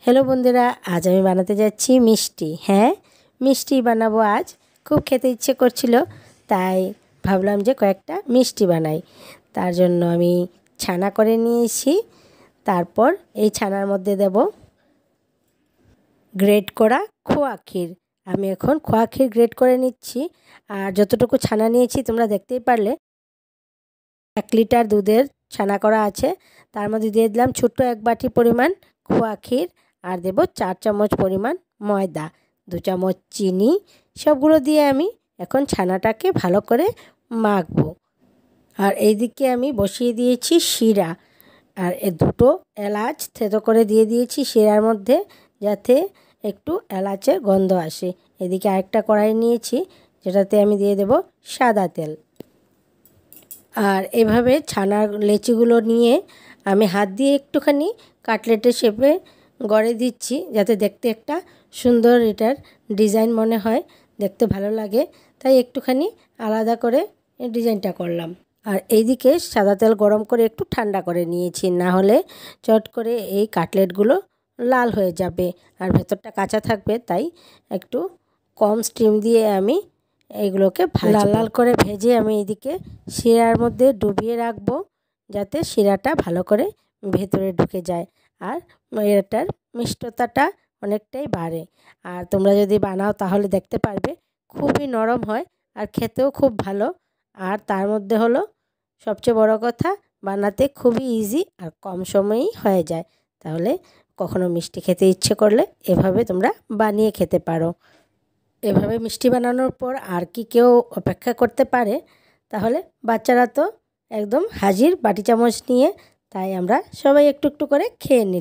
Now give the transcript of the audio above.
Hello বন্ধুরা, আজ আমি বানাতে যাচ্ছি মিষ্টি। হ্যাঁ, মিষ্টি বানাবো আজ। খুব খেতে ইচ্ছে করছিল, তাই ভাবলাম যে কয়েকটা মিষ্টি বানাই। তার জন্য আমি ছানা করে নিয়েছি। তারপর এই ছানার মধ্যে দেব গ্রেট করা খোয়া ক্ষীর। আমি এখন খোয়া ক্ষীর গ্রেট করে নিচ্ছি। আর যতটুকু ছানা নিয়েছি তোমরা দেখতেই পারলে, 1 লিটার দুধের ছানা করা আছে। তার মধ্যে দিয়ে দিলাম ছোট্ট 1 বাটি পরিমাণ খোয়া ক্ষীর, আর দেব 4 চামচ পরিমাণ ময়দা, 2 চামচ চিনি। সবগুলো দিয়ে আমি এখন ছানাটাকে ভালো করে মাখবো। আর এইদিকে আমি বসিয়ে দিয়েছি শিরা, আর দুটো এলাচ থেতো করে দিয়ে দিয়েছি শিরার মধ্যে, যাতে একটু এলাচের গন্ধ আসে। এদিকে আরেকটা কড়াই নিয়েছি, যেটাতে আমি দিয়ে দেব সাদা তেল। আর এভাবে ছানার লেচিগুলো নিয়ে আমি হাত দিয়ে একটুখানি কাটলেটের শেপে গড়ে দিচ্ছি, যাতে দেখতে একটা সুন্দর এটার ডিজাইন মনে হয়, দেখতে ভালো লাগে। তাই একটুখানি আলাদা করে ডিজাইনটা করলাম। আর এইদিকে সাদা তেল গরম করে একটু ঠান্ডা করে নিয়েছি, না হলে চট করে এই কাটলেটগুলো লাল হয়ে যাবে আর ভেতরটা কাঁচা থাকবে। তাই একটু কম স্টিম দিয়ে আমি এইগুলোকে লাল লাল করে ভেজে আমি এইদিকে শিরার মধ্যে ডুবিয়ে রাখবো, যাতে শিরাটা ভালো করে ভেতরে ঢুকে যায় আর এটার মিষ্টতাটা অনেকটাই বাড়ে। আর তোমরা যদি বানাও তাহলে দেখতে পারবে খুবই নরম হয় আর খেতেও খুব ভালো। আর তার মধ্যে হলো সবচেয়ে বড় কথা, বানাতে খুবই ইজি আর কম সময়েই হয়ে যায়। তাহলে কখনো মিষ্টি খেতে ইচ্ছে করলে এভাবে তোমরা বানিয়ে খেতে পারো। এভাবে মিষ্টি বানানোর পর আর কি কেউ অপেক্ষা করতে পারে? তাহলে বাচ্চারা তো একদম হাজির বাটি চামচ নিয়ে। তাই আমরা সবাই একটু একটু করে খেয়ে নিই।